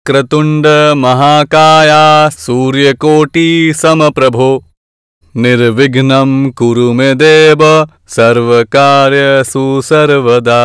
वक्रतुंड महाकाया सूर्यकोटि समप्रभो निर्विघ्नं कुरु मे देव सर्वकार्येषु सर्वदा।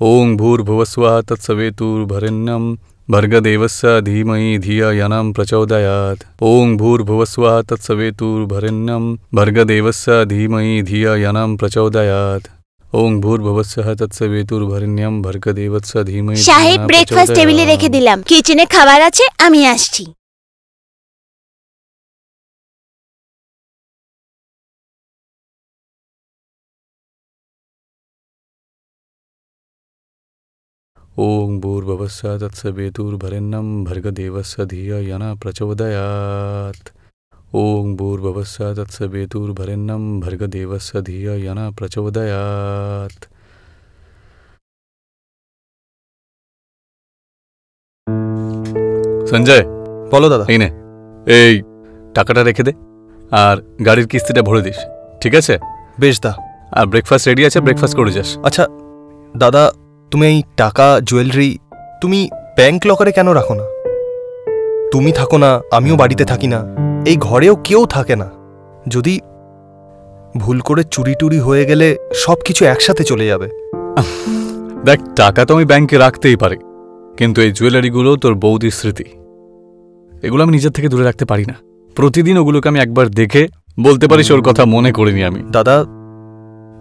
ओं भूर्भुवस्वः तत्सवितुर्वरेण्यं भर्गदेवस्य धीमहि धिया यो नः प्रचोदयात्। ओं भूर्भुवस्वः तत्सवितुर्वरेण्यं भर्गदेवस्य धीमहि धिया यो नः प्रचोदयात्। ओं भूर्भुवस्वः तत्सवितुर्वरेण्यं भर्गदेवस्य धीमहि। সাহেব ব্রেকফাস্ট টেবিলে রেখে দিলাম, কিচেনে খাবার আছে, আমি আসছি। ओं भूर्भुवस्सुः तत्सवितुर्वरेण्यं भर्गदेवस्य धिया यो नः प्रचोदयात्। ओं भूर्भुवस्सुः तत्सवितुर्वरेण्यं भर्गदेवस्य धिया यो नः प्रचोदयात्। সঞ্জয়, বলো দাদা। এই নে, এই টাকাটা রেখে দে আর গাড়ির কিস্তিটা ভরে দিস, ঠিক আছে? বেশ দা। আর ব্রেকফাস্ট রেডি আছে, ব্রেকফাস্ট করে যাস। আচ্ছা দাদা, তুমি এই টাকা জুয়েলারি তুমি ব্যাংক লকারে কেন রাখো না? তুমি থাকো না, আমিও বাড়িতে থাকি না, এই ঘরেও কেউ থাকে না। যদি ভুল করে চুরি টুরি হয়ে গেলে সব কিছু একসাথে চলে যাবে। দেখ, টাকা তো আমি ব্যাংকে রাখতেই পারি, কিন্তু এই জুয়েলারিগুলো তোর বৌদির স্মৃতি, এগুলো আমি নিজের থেকে দূরে রাখতে পারি না। প্রতিদিন ওগুলোকে আমি একবার দেখে বলতে পারিস ওর কথা মনে করিনি আমি। দাদা,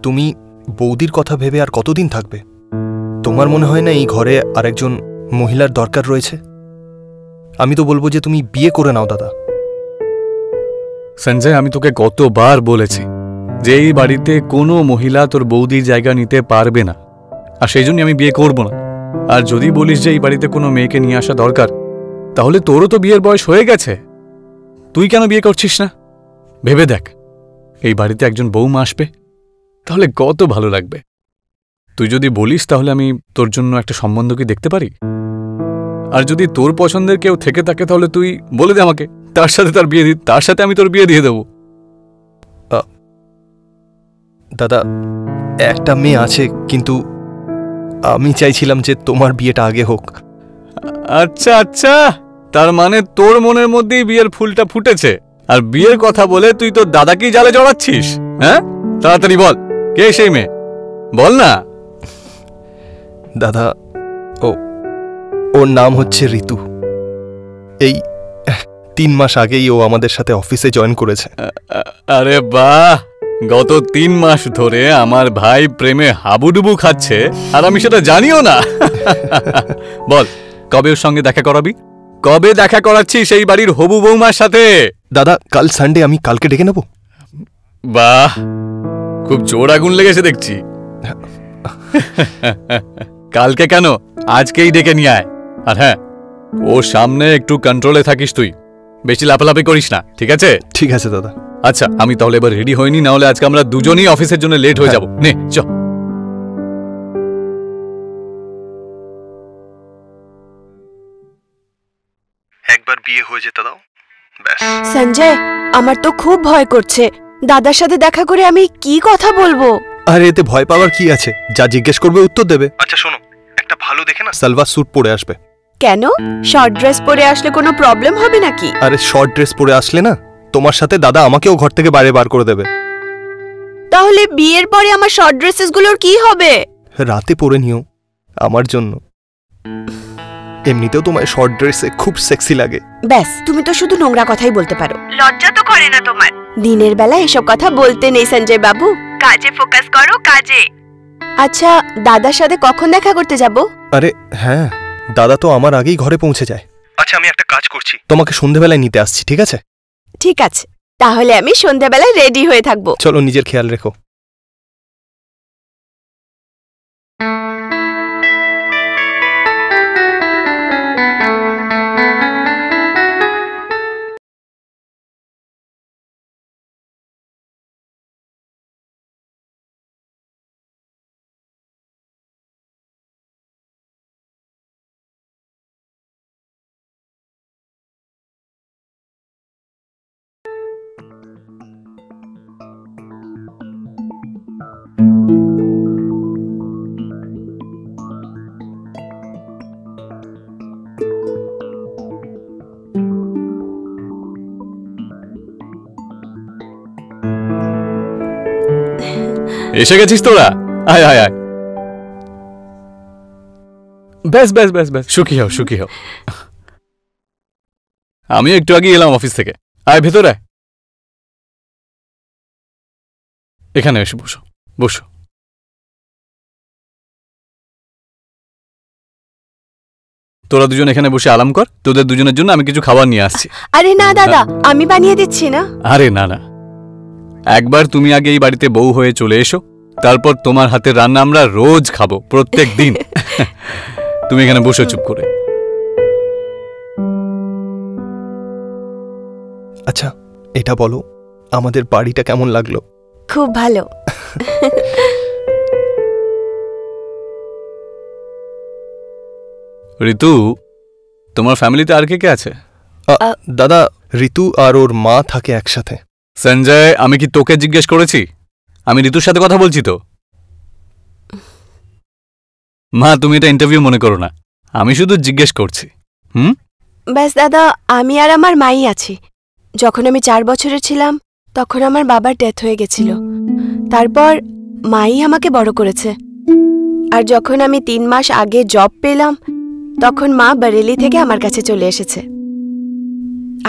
তুমি বৌদির কথা ভেবে আর কতদিন থাকবে? তোমার মনে হয় না এই ঘরে আরেকজন মহিলার দরকার রয়েছে? আমি তো বলবো যে তুমি বিয়ে করে নাও দাদা। সঞ্জয়, আমি তোকে কতবার বলেছি যে এই বাড়িতে কোনো মহিলা তোর বৌদির জায়গা নিতে পারবে না, আর সেই জন্য আমি বিয়ে করব না। আর যদি বলিস যে এই বাড়িতে কোনো মেয়েকে নিয়ে আসা দরকার, তাহলে তোরও তো বিয়ের বয়স হয়ে গেছে, তুই কেন বিয়ে করছিস না? ভেবে দেখ, এই বাড়িতে একজন বৌমা আসবে, তাহলে কত ভালো লাগবে। তুই যদি বলিস তাহলে আমি তোর জন্য একটা সম্বন্ধ কি দেখতে পারি? আর যদি তোর পছন্দের কেউ থেকে থাকে তাহলে তুই বলে দে আমাকে, তার সাথে তার সাথে আমি তোর বিয়ে দিয়ে দেবো। দাদা, একটা মেয়ে আছে, কিন্তু আমি চাইছিলাম যে তোমার বিয়েটা আগে হোক। আচ্ছা আচ্ছা, তার মানে তোর মনের মধ্যেই বিয়ের ফুলটা ফুটেছে, আর বিয়ের কথা বলে তুই তোর দাদাকেই জালে জড়াচ্ছিস? হ্যাঁ, তাড়াতাড়ি বল, কে সেই মেয়ে, বল না। দাদা, ওর নাম হচ্ছে ঋতু। এই 3 মাস আগেই ও আমাদের সাথে অফিসে জয়েন করেছে। আরে বাহ, গত 3 মাস ধরে আমার ভাই প্রেমে হাবুডুবু খাচ্ছে আর আমি সেটা জানিও না। বল, কবে ওর সঙ্গে দেখা করাবি? কবে দেখা করাচ্ছি সেই বাড়ির হবু বৌমার সাথে? দাদা, কাল সানডে, আমি কালকে ডেকে নেব। বাহ, খুব জোর আগুন লেগেছে দেখছি। কালকে কেন, আজকেই ডেকে নিয়ে আয়। আর হ্যাঁ, ওর সামনে একটু কন্ট্রোলে থাকিস, তুই বেশি লাফালাফি করিস না, ঠিক আছে? ঠিক আছে দাদা। আচ্ছা, আমি তাহলে এবার রেডি হইনি, না হলে আজকে আমরা দুজনেই অফিসের জন্য লেট হয়ে যাব। নে চ। একবার বিয়ে হয়ে যেতে দাও, ব্যাস। সঞ্জয়, আমার তো খুব ভয় করছে। দাদার সাথে দেখা করে আমি কি কথা বলবো? আরে এতে ভয় পাওয়ার কি আছে? যা জিজ্ঞেস করবে উত্তর দেবে। আচ্ছা শোনো, একটা ভালো দেখে না সালভার স্যুট পরে আসবে। কেন, শর্ট ড্রেস পরে আসলে কোনো প্রবলেম হবে নাকি? আরে শর্ট ড্রেস পরে আসলে না, তোমার সাথে দাদা আমাকেও ঘর থেকে বাইরে বার করে দেবে। তাহলে বিয়ের পরে আমার শর্ট ড্রেসেস গুলোর কি হবে? রাতে পরে নিও আমার জন্য। এমনিতেও তোমার শর্ট ড্রেসে খুব সেক্সি লাগে। ব্যাস, তুমি তো শুধু নোংরা কথাই বলতে পারো, লজ্জা তো করে না তোমার? দিনের বেলা এসব কথা বলতে নেই সঞ্জয় বাবু, কাজে ফোকাস করো, কাজে। আচ্ছা, দাদার সাথে কখন দেখা করতে যাব? আরে হ্যাঁ, দাদা তো আমার আগেই ঘরে পৌঁছে যায়। আচ্ছা, আমি একটা কাজ করছি, তোমাকে সন্ধ্যাবেলায় নিতে আসছি, ঠিক আছে? ঠিক আছে, তাহলে আমি সন্ধ্যাবেলায় রেডি হয়ে থাকবো। চলো, নিজের খেয়াল রেখো। এসে গেছিস তোরা? আয় আয় আয়। ব্যাস ব্যাস ব্যাস ব্যাস, সুখী হও সুখী হও। আমি একটু আগে এলাম অফিস থেকে। আয় ভেতরে, এখানে এসে বসো বসো। তোরা দুজন এখানে বসে আরাম কর, তোদের দুজনের জন্য আমি কিছু খাবার নিয়ে আসছি। আরে না দাদা, আমি বানিয়ে দিচ্ছি না। আরে না না, একবার তুমি আগে এই বাড়িতে বউ হয়ে চলে এসো, তারপর তোমার হাতের রান্না আমরা রোজ খাবো, প্রত্যেক দিন। তুমি এখানে বসে চুপ করে। আচ্ছা এটা বলো, আমাদের বাড়িটা কেমন লাগলো? খুব ভালো। ঋতু, তোমার ফ্যামিলিতে আর কে কে আছে? দাদা, ঋতু আর ওর মা থাকে একসাথে। সঞ্জয়, আমি কি তোকে জিজ্ঞেস করেছি? আমি ঋতুর সাথে কথা বলছি তো। মা, তুমি এটা ইন্টারভিউ মনে করো না, আমি শুধু জিজ্ঞেস করছি। ব্যাস দাদা, আমি আর আমার মাই আছি। যখন আমি 4 বছরের ছিলাম তখন আমার বাবার ডেথ হয়ে গেছিল। তারপর মাই আমাকে বড় করেছে। আর যখন আমি 3 মাস আগে জব পেলাম তখন মা বরেলি থেকে আমার কাছে চলে এসেছে।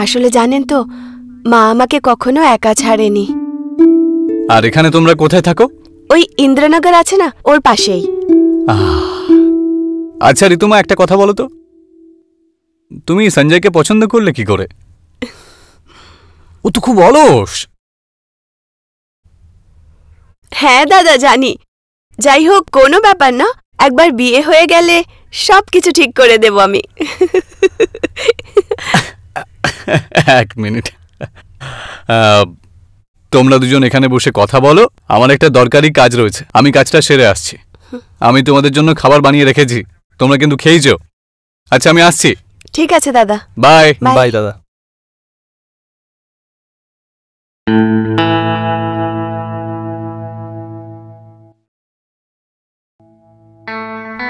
আসলে জানেন তো, মা আমাকে কখনো একা ছাড়েনি। আর এখানে তোমরা কোথায় থাকো? ওই ইন্দ্রনগর আছে না, ওর পাশেই। আচ্ছা ঋতুমা, একটা কথা বলো তো, তুমি সঞ্জয়কে পছন্দ করলে কি করে? ও তো খুব অলস। হ্যাঁ দাদা জানি, যাই হোক কোনো ব্যাপার না, একবার বিয়ে হয়ে গেলে সবকিছু ঠিক করে দেব আমি। এক মিনিট, তোমরা দুজন এখানে বসে কথা বলো, আমার একটা দরকারি কাজ রয়েছে, আমি কাজটা সেরে আসছি। আমি তোমাদের জন্য খাবার বানিয়ে রেখেছি, তোমরা কিন্তু খেয়েছো। আচ্ছা আমি আসছি। ঠিক আছে দাদা, বাই। বাই দাদা।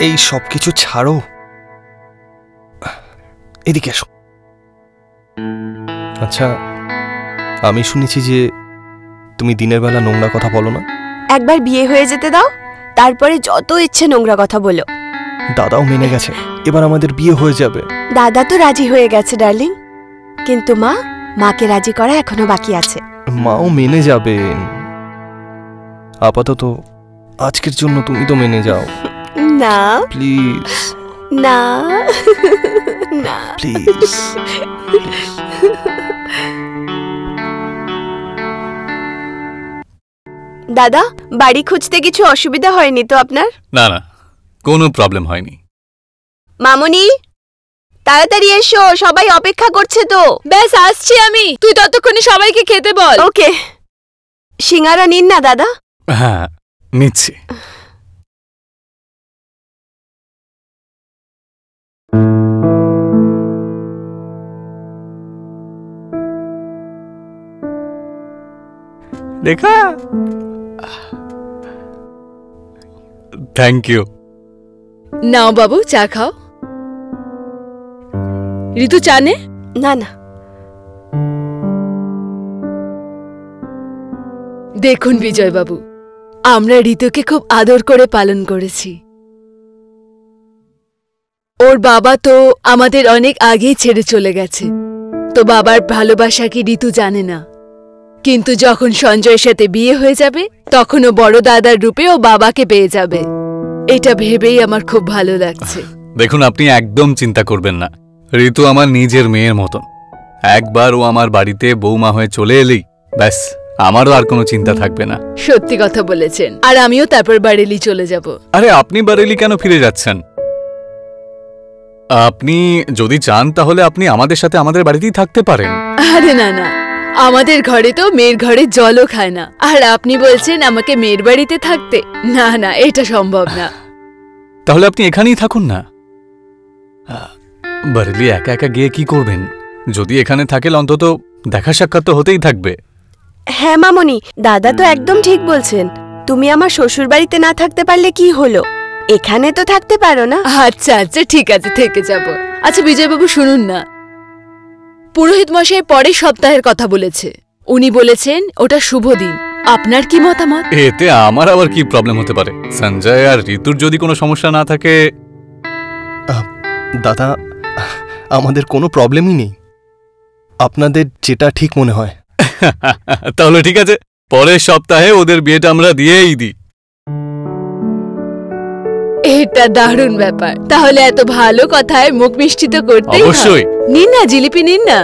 এই সব কিছু ছাড়ো, এদিকে এসো। আচ্ছা, আমি শুনেছি যে তুমি দিনের বেলা নোংরা কথা বলো না। একবার বিয়ে হয়ে যেতে দাও, তারপরে যত ইচ্ছে নোংরা কথা বলো। দাদাও মেনে গেছে, এবার আমাদের বিয়ে হয়ে যাবে। দাদা তো রাজি হয়ে গেছে ডার্লিং, কিন্তু মাকে রাজি করা এখনো বাকি আছে। মাও মেনে যাবেন, আপাতত আজকের জন্য তুমি তো মেনে যাও। না প্লিজ, না না প্লিজ। দাদা, বাড়ি খুঁজতে কিছু অসুবিধা হয়নি তো আপনার? না না, কোনো প্রবলেম হয়নি। মামনি, তাড়াতাড়ি এসো, সবাই অপেক্ষা করছে তো। ব্যাস আসছি আমি, তুই ততক্ষণে সবাইকে খেতে বল। ওকে, সিঙ্গারা নিন না দাদা। হ্যাঁ নিচ্ছি। দেখা, থ্যাংক ইউ। নাও বাবু, চা খাও। ঋতু চা নে। না না, দেখুন বিজয় বাবু, আমরা ঋতুকে খুব আদর করে পালন করেছি। ওর বাবা তো আমাদের অনেক আগেই ছেড়ে চলে গেছে, তো বাবার ভালোবাসা কি ঋতু জানে না। কিন্তু যখন সঞ্জয়ের সাথে বিয়ে হয়ে যাবে তখন ও বড় দাদার রূপে ও বাবাকে পেয়ে যাবে। এটা ভেবেই আমার খুব ভালো লাগছে। দেখুন, আপনি একদম চিন্তা করবেন না, ঋতু আমার নিজের মেয়ের মতন। একবার ও আমার বাড়িতে বৌমা হয়ে চলে এলেই ব্যাস, আমারও আর কোনো চিন্তা থাকবে না। সত্যি কথা বলেছেন, আর আমিও তারপর বারেলি চলে যাব। আরে আপনি বারেলি কেন ফিরে যাচ্ছেন? আপনি যদি চান তাহলে আপনি আমাদের সাথে আমাদের বাড়িতেই থাকতে পারেন। আরে না না, আমাদের ঘরে তো মেয়ের ঘরে জলও খায় না, আর আপনি বলছেন আমাকে মেয়ের বাড়িতে থাকতে? না না, এটা সম্ভব না। তাহলে আপনি এখানেই থাকুন না। বারেলি একা একা গিয়ে কি করবেন? যদি এখানে থাকেন অন্তত দেখা সাক্ষাৎ তো হতেই থাকবে। হ্যাঁ মামনি, দাদা তো একদম ঠিক বলছেন। তুমি আমার শ্বশুর বাড়িতে না থাকতে পারলে কি হলো, এখানে তো থাকতে পারো না। আচ্ছা আচ্ছা, ঠিক আছে, থেকে যাব। আচ্ছা বিজয়বাবু শুনুন না, পুরোহিত মশাই পরের সপ্তাহের কথা বলেছে। উনি বলেছেন ওটা শুভ দিন, আপনার কি মতামত? এতে আমার আবার কি প্রবলেম হতে পারে? সঞ্জয় আর ঋতুর যদি কোনো সমস্যা না থাকে। দাদা, আমাদের কোনো প্রবলেমই নেই, আপনাদের যেটা ঠিক মনে হয়। তাহলে ঠিক আছে, পরের সপ্তাহে ওদের বিয়েটা আমরা দিয়েই দিই। এটা দারুণ ব্যাপার। তাহলে এত ভালো কথায় মুখ মিষ্টি তো করতেই হয়। অবশ্যই। নিন না জিলিপি, নিন না।